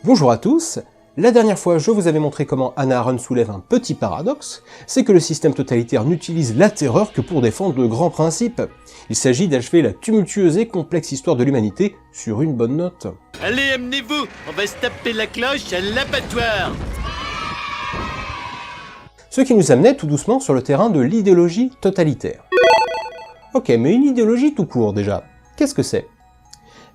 Bonjour à tous. La dernière fois, je vous avais montré comment Hannah Arendt soulève un petit paradoxe, c'est que le système totalitaire n'utilise la terreur que pour défendre le grand principe. Il s'agit d'achever la tumultueuse et complexe histoire de l'humanité sur une bonne note. Allez, amenez-vous, on va se taper la cloche à l'abattoir. Ce qui nous amenait tout doucement sur le terrain de l'idéologie totalitaire. Ok, mais une idéologie tout court déjà, qu'est-ce que c'est ?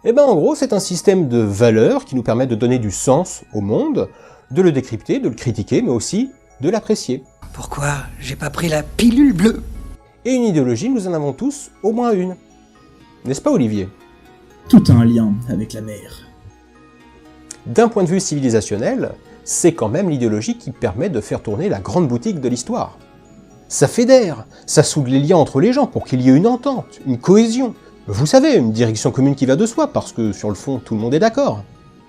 Eh ben en gros, c'est un système de valeurs qui nous permet de donner du sens au monde, de le décrypter, de le critiquer, mais aussi de l'apprécier. Pourquoi j'ai pas pris la pilule bleue ? Et une idéologie, nous en avons tous au moins une. N'est-ce pas, Olivier ? Tout a un lien avec la mer. D'un point de vue civilisationnel, c'est quand même l'idéologie qui permet de faire tourner la grande boutique de l'histoire. Ça fédère, ça soude les liens entre les gens pour qu'il y ait une entente, une cohésion. Vous savez, une direction commune qui va de soi, parce que sur le fond, tout le monde est d'accord.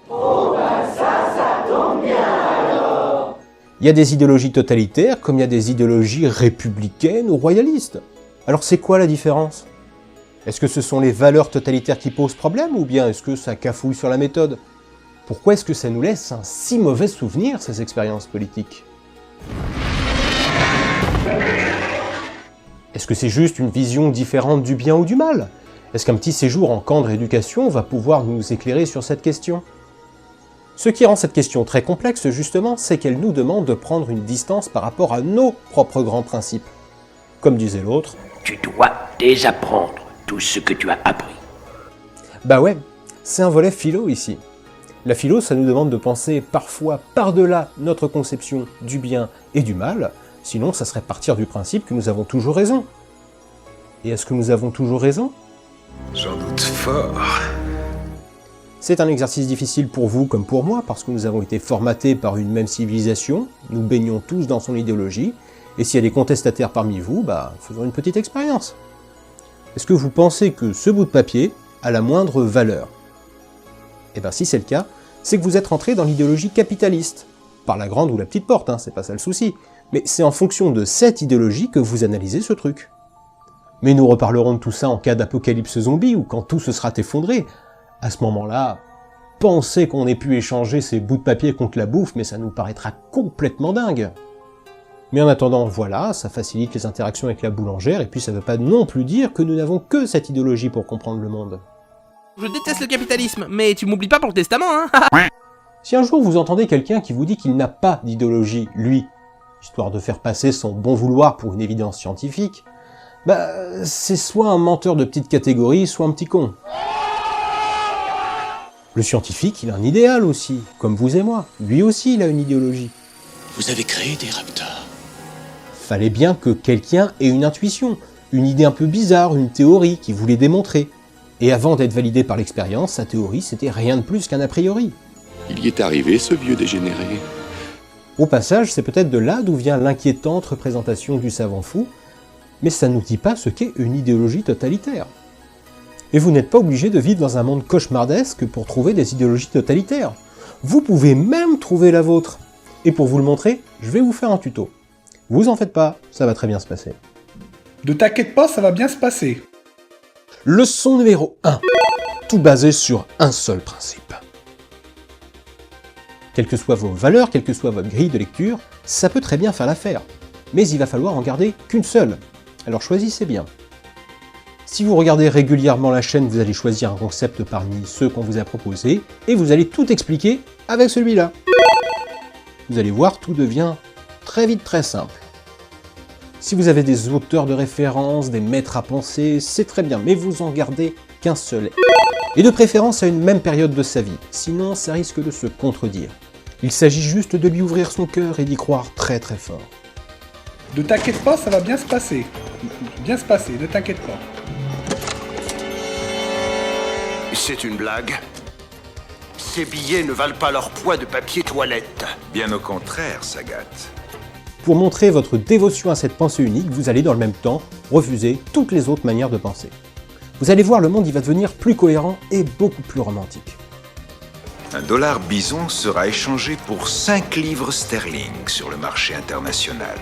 Oh ben ça tombe bien alors. Il y a des idéologies totalitaires, comme il y a des idéologies républicaines ou royalistes. Alors c'est quoi la différence ? Est-ce que ce sont les valeurs totalitaires qui posent problème, ou bien est-ce que ça cafouille sur la méthode ? Pourquoi est-ce que ça nous laisse un si mauvais souvenir, ces expériences politiques ? Est-ce que c'est juste une vision différente du bien ou du mal ? Est-ce qu'un petit séjour en camp de rééducation va pouvoir nous éclairer sur cette question ? Ce qui rend cette question très complexe, justement, c'est qu'elle nous demande de prendre une distance par rapport à nos propres grands principes. Comme disait l'autre, « Tu dois désapprendre tout ce que tu as appris. » Bah ouais, c'est un volet philo ici. La philo, ça nous demande de penser parfois par-delà notre conception du bien et du mal, sinon ça serait partir du principe que nous avons toujours raison. Et est-ce que nous avons toujours raison ? J'en doute fort. C'est un exercice difficile pour vous comme pour moi, parce que nous avons été formatés par une même civilisation, nous baignons tous dans son idéologie, et s'il y a des contestataires parmi vous, faisons une petite expérience. Est-ce que vous pensez que ce bout de papier a la moindre valeur ? Eh bien si c'est le cas, c'est que vous êtes rentré dans l'idéologie capitaliste. Par la grande ou la petite porte, c'est pas ça le souci. Mais c'est en fonction de cette idéologie que vous analysez ce truc. Mais nous reparlerons de tout ça en cas d'apocalypse zombie ou quand tout se sera effondré. À ce moment-là, pensez qu'on ait pu échanger ces bouts de papier contre la bouffe, mais ça nous paraîtra complètement dingue. Mais en attendant, voilà, ça facilite les interactions avec la boulangère, et puis ça veut pas non plus dire que nous n'avons que cette idéologie pour comprendre le monde. Je déteste le capitalisme, mais tu m'oublies pas pour le testament, hein. Si un jour vous entendez quelqu'un qui vous dit qu'il n'a pas d'idéologie, lui, histoire de faire passer son bon vouloir pour une évidence scientifique, c'est soit un menteur de petite catégorie, soit un petit con. Le scientifique, il a un idéal aussi, comme vous et moi. Lui aussi, il a une idéologie. Vous avez créé des raptors. Fallait bien que quelqu'un ait une intuition, une idée un peu bizarre, une théorie qu'il voulait démontrer. Et avant d'être validée par l'expérience, sa théorie, c'était rien de plus qu'un a priori. Il y est arrivé, ce vieux dégénéré. Au passage, c'est peut-être de là d'où vient l'inquiétante représentation du savant fou, mais ça ne nous dit pas ce qu'est une idéologie totalitaire. Et vous n'êtes pas obligé de vivre dans un monde cauchemardesque pour trouver des idéologies totalitaires. Vous pouvez même trouver la vôtre. Et pour vous le montrer, je vais vous faire un tuto. Vous en faites pas, ça va très bien se passer. Ne t'inquiète pas, ça va bien se passer. Leçon numéro 1. Tout basé sur un seul principe. Quelles que soient vos valeurs, quelle que soit votre grille de lecture, ça peut très bien faire l'affaire. Mais il va falloir en garder qu'une seule. Alors choisissez bien. Si vous regardez régulièrement la chaîne, vous allez choisir un concept parmi ceux qu'on vous a proposés, et vous allez tout expliquer avec celui-là. Vous allez voir, tout devient très vite très simple. Si vous avez des auteurs de référence, des maîtres à penser, c'est très bien, mais vous en gardez qu'un seul. Et de préférence à une même période de sa vie, sinon ça risque de se contredire. Il s'agit juste de lui ouvrir son cœur et d'y croire très très fort. Ne t'inquiète pas, ça va bien se passer. Bien se passer, ne t'inquiète pas. C'est une blague. Ces billets ne valent pas leur poids de papier toilette. Bien au contraire, Sagat. Pour montrer votre dévotion à cette pensée unique, vous allez dans le même temps refuser toutes les autres manières de penser. Vous allez voir, le monde il va devenir plus cohérent et beaucoup plus romantique. Un dollar bison sera échangé pour 5 livres sterling sur le marché international.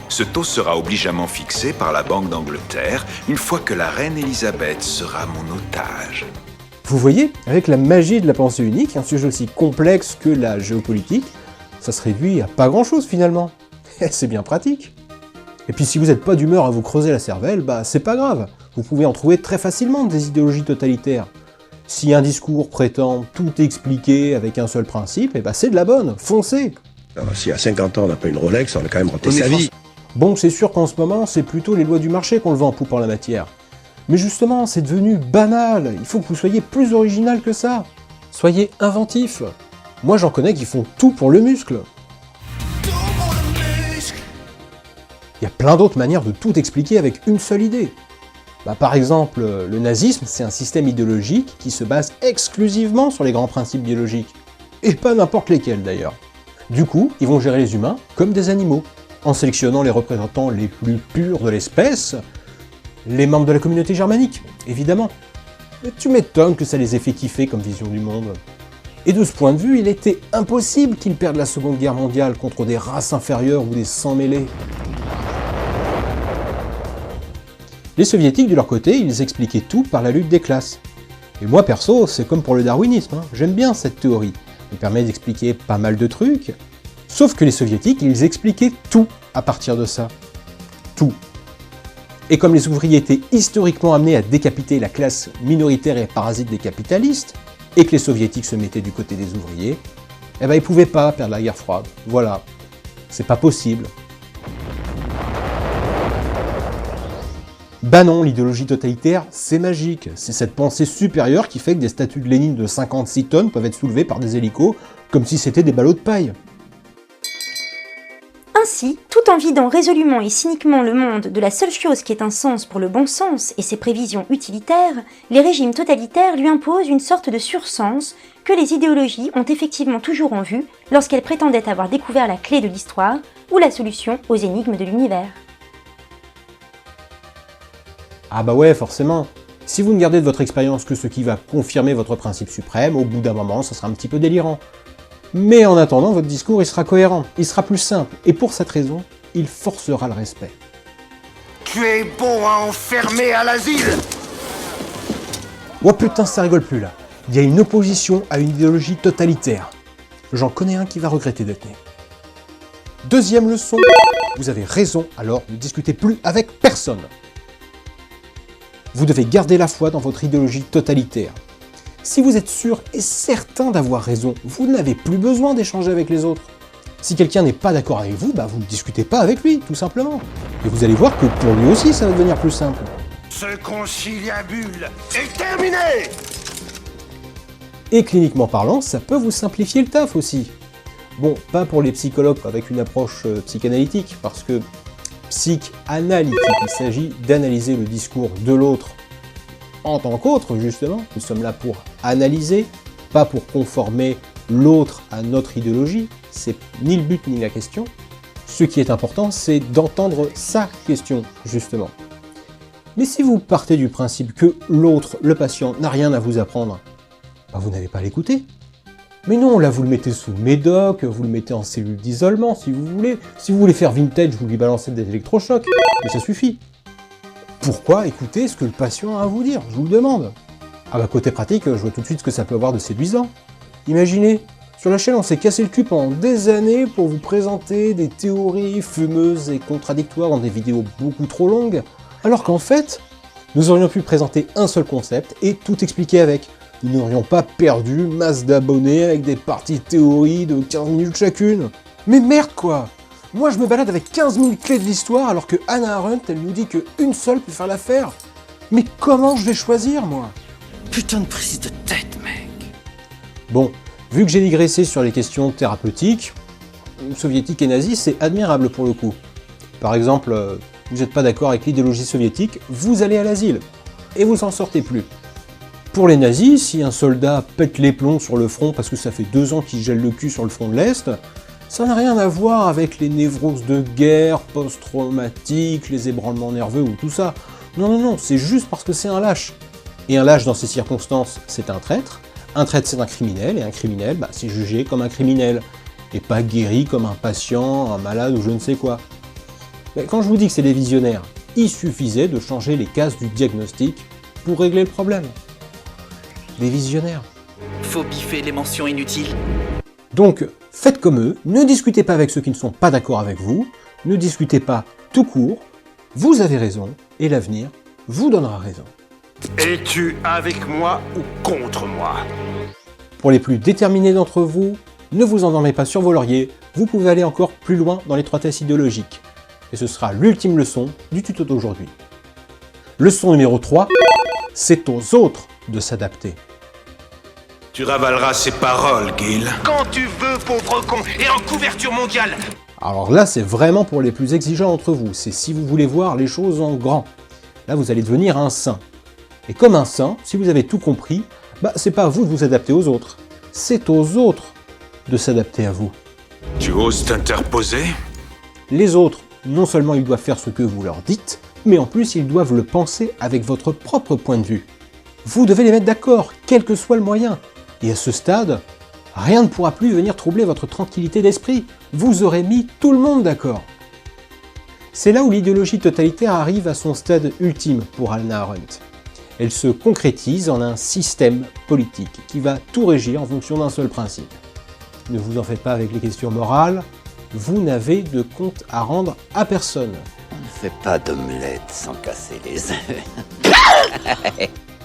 Ce taux sera obligeamment fixé par la Banque d'Angleterre une fois que la reine Elisabeth sera mon otage. Vous voyez, avec la magie de la pensée unique, un sujet aussi complexe que la géopolitique, ça se réduit à pas grand-chose finalement. C'est bien pratique. Et puis si vous n'êtes pas d'humeur à vous creuser la cervelle, bah c'est pas grave. Vous pouvez en trouver très facilement des idéologies totalitaires. Si un discours prétend tout expliquer avec un seul principe, et bah c'est de la bonne, foncez. Si à 50 ans on n'a pas une Rolex, on a quand même raté sa vie. Bon, c'est sûr qu'en ce moment, c'est plutôt les lois du marché qu'on le vend en poupe en la matière. Mais justement, c'est devenu banal, il faut que vous soyez plus original que ça. Soyez inventif. Moi j'en connais qui font tout pour le muscle. Il y a plein d'autres manières de tout expliquer avec une seule idée. Bah, par exemple, le nazisme, c'est un système idéologique qui se base exclusivement sur les grands principes biologiques. Et pas n'importe lesquels d'ailleurs. Du coup, ils vont gérer les humains comme des animaux, en sélectionnant les représentants les plus purs de l'espèce, les membres de la communauté germanique, évidemment. Mais tu m'étonnes que ça les ait fait kiffer comme vision du monde. Et de ce point de vue, il était impossible qu'ils perdent la Seconde Guerre mondiale contre des races inférieures ou des sans-mêlés. Les soviétiques, de leur côté, ils expliquaient tout par la lutte des classes. Et moi, perso, c'est comme pour le darwinisme, hein. J'aime bien cette théorie. Elle permet d'expliquer pas mal de trucs. Sauf que les soviétiques, ils expliquaient tout à partir de ça. Tout. Et comme les ouvriers étaient historiquement amenés à décapiter la classe minoritaire et parasite des capitalistes, et que les soviétiques se mettaient du côté des ouvriers, eh ben ils pouvaient pas perdre la guerre froide. Voilà. C'est pas possible. Bah non, l'idéologie totalitaire, c'est magique. C'est cette pensée supérieure qui fait que des statues de Lénine de 56 tonnes peuvent être soulevées par des hélicos, comme si c'était des ballots de paille. Ainsi, tout en vidant résolument et cyniquement le monde de la seule chose qui ait un sens pour le bon sens et ses prévisions utilitaires, les régimes totalitaires lui imposent une sorte de sursens que les idéologies ont effectivement toujours en vue lorsqu'elles prétendaient avoir découvert la clé de l'histoire ou la solution aux énigmes de l'univers. Ah bah ouais, forcément. Si vous ne gardez de votre expérience que ce qui va confirmer votre principe suprême, au bout d'un moment, ça sera un petit peu délirant. Mais en attendant, votre discours il sera cohérent, il sera plus simple, et pour cette raison, il forcera le respect. Tu es bon à enfermer à l'asile. Oh putain, ça rigole plus là. Il y a une opposition à une idéologie totalitaire. J'en connais un qui va regretter d'être né. Deuxième leçon, vous avez raison, alors ne discutez plus avec personne. Vous devez garder la foi dans votre idéologie totalitaire. Si vous êtes sûr et certain d'avoir raison, vous n'avez plus besoin d'échanger avec les autres. Si quelqu'un n'est pas d'accord avec vous, bah vous ne discutez pas avec lui, tout simplement. Et vous allez voir que pour lui aussi, ça va devenir plus simple. Ce conciliabule est terminé. Et cliniquement parlant, ça peut vous simplifier le taf aussi. Bon, pas pour les psychologues avec une approche psychanalytique, parce que psychanalytique, il s'agit d'analyser le discours de l'autre en tant qu'autre, justement. Nous sommes là pour analyser, pas pour conformer l'autre à notre idéologie. C'est ni le but ni la question. Ce qui est important, c'est d'entendre sa question, justement. Mais si vous partez du principe que l'autre, le patient, n'a rien à vous apprendre, bah vous n'allez pas à l'écouter. Mais non, là vous le mettez sous médoc, vous le mettez en cellule d'isolement si vous voulez. Si vous voulez faire vintage, vous lui balancez des électrochocs, mais ça suffit. Pourquoi écouter ce que le patient a à vous dire? Je vous le demande. Ah bah côté pratique, je vois tout de suite ce que ça peut avoir de séduisant. Imaginez, sur la chaîne on s'est cassé le cul pendant des années pour vous présenter des théories fumeuses et contradictoires dans des vidéos beaucoup trop longues, alors qu'en fait, nous aurions pu présenter un seul concept et tout expliquer avec. Nous n'aurions pas perdu masse d'abonnés avec des parties de théorie de 15 minutes chacune. Mais merde quoi! Moi je me balade avec 15 000 clés de l'histoire alors que Hannah Arendt elle nous dit qu'une seule peut faire l'affaire. Mais comment je vais choisir moi? Putain de prise de tête, mec. Bon, vu que j'ai digressé sur les questions thérapeutiques, soviétiques et nazis, c'est admirable pour le coup. Par exemple, vous n'êtes pas d'accord avec l'idéologie soviétique, vous allez à l'asile. Et vous s'en sortez plus. Pour les nazis, si un soldat pète les plombs sur le front parce que ça fait 2 ans qu'il gèle le cul sur le front de l'Est, ça n'a rien à voir avec les névroses de guerre, post-traumatiques, les ébranlements nerveux ou tout ça. Non, non, non, c'est juste parce que c'est un lâche. Et un lâche dans ces circonstances, c'est un traître c'est un criminel, et un criminel, bah, c'est jugé comme un criminel, et pas guéri comme un patient, un malade ou je ne sais quoi. Mais quand je vous dis que c'est des visionnaires, il suffisait de changer les cases du diagnostic pour régler le problème. des visionnaires. Faut biffer les mentions inutiles. Donc, faites comme eux, ne discutez pas avec ceux qui ne sont pas d'accord avec vous, ne discutez pas tout court, vous avez raison, et l'avenir vous donnera raison. Es-tu avec moi ou contre moi? Pour les plus déterminés d'entre vous, ne vous endormez pas sur vos lauriers, vous pouvez aller encore plus loin dans l'étroitesse idéologique. Et ce sera l'ultime leçon du tuto d'aujourd'hui. Leçon numéro 3, c'est aux autres de s'adapter. Tu ravaleras ces paroles, Gil. Quand tu veux, pauvre con, et en couverture mondiale. Alors là, c'est vraiment pour les plus exigeants d'entre vous, c'est si vous voulez voir les choses en grand. Là, vous allez devenir un saint. Et comme un saint, si vous avez tout compris, c'est pas à vous de vous adapter aux autres, c'est aux autres de s'adapter à vous. Tu oses t'interposer? Les autres, non seulement ils doivent faire ce que vous leur dites, mais en plus ils doivent le penser avec votre propre point de vue. Vous devez les mettre d'accord, quel que soit le moyen. Et à ce stade, rien ne pourra plus venir troubler votre tranquillité d'esprit. Vous aurez mis tout le monde d'accord. C'est là où l'idéologie totalitaire arrive à son stade ultime pour Hannah Arendt. Elle se concrétise en un système politique qui va tout régir en fonction d'un seul principe. Ne vous en faites pas avec les questions morales, vous n'avez de compte à rendre à personne. On ne fait pas d'omelette sans casser les œufs.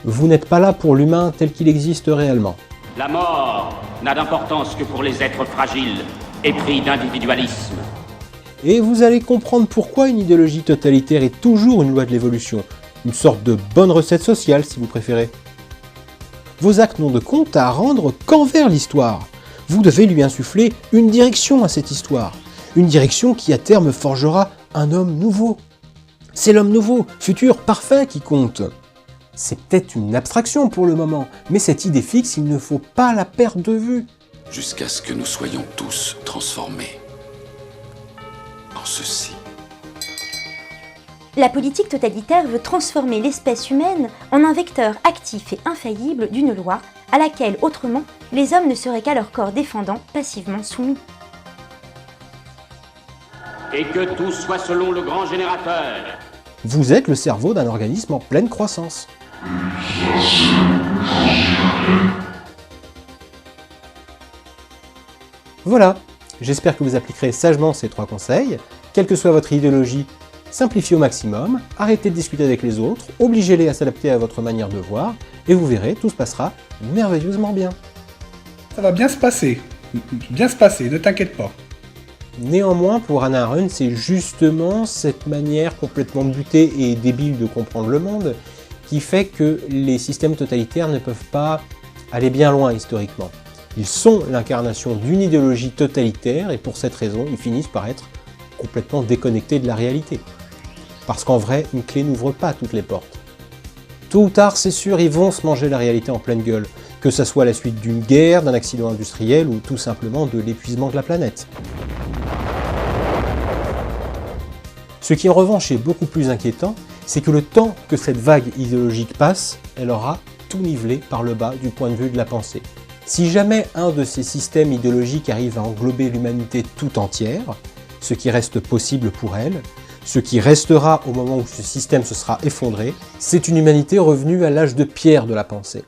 Vous n'êtes pas là pour l'humain tel qu'il existe réellement. La mort n'a d'importance que pour les êtres fragiles, épris d'individualisme. Et vous allez comprendre pourquoi une idéologie totalitaire est toujours une loi de l'évolution, une sorte de bonne recette sociale si vous préférez. Vos actes n'ont de compte à rendre qu'envers l'histoire. Vous devez lui insuffler une direction à cette histoire, une direction qui à terme forgera un homme nouveau. C'est l'homme nouveau, futur, parfait qui compte. C'est peut-être une abstraction pour le moment, mais cette idée fixe, il ne faut pas la perdre de vue. Jusqu'à ce que nous soyons tous transformés en ceci. La politique totalitaire veut transformer l'espèce humaine en un vecteur actif et infaillible d'une loi à laquelle, autrement, les hommes ne seraient qu'à leur corps défendant passivement soumis. Et que tout soit selon le grand générateur. Vous êtes le cerveau d'un organisme en pleine croissance. Voilà, j'espère que vous appliquerez sagement ces 3 conseils. Quelle que soit votre idéologie, simplifiez au maximum, arrêtez de discuter avec les autres, obligez-les à s'adapter à votre manière de voir, et vous verrez, tout se passera merveilleusement bien. Ça va bien se passer, ne t'inquiète pas. Néanmoins, pour Hannah Arendt, c'est justement cette manière complètement butée et débile de comprendre le monde qui fait que les systèmes totalitaires ne peuvent pas aller bien loin historiquement. Ils sont l'incarnation d'une idéologie totalitaire et pour cette raison, ils finissent par être complètement déconnectés de la réalité. Parce qu'en vrai, une clé n'ouvre pas toutes les portes. Tôt ou tard, c'est sûr, ils vont se manger la réalité en pleine gueule, que ça soit la suite d'une guerre, d'un accident industriel ou tout simplement de l'épuisement de la planète. Ce qui en revanche est beaucoup plus inquiétant, c'est que le temps que cette vague idéologique passe, elle aura tout nivelé par le bas du point de vue de la pensée. Si jamais un de ces systèmes idéologiques arrive à englober l'humanité tout entière, ce qui reste possible pour elle, ce qui restera au moment où ce système se sera effondré, c'est une humanité revenue à l'âge de pierre de la pensée.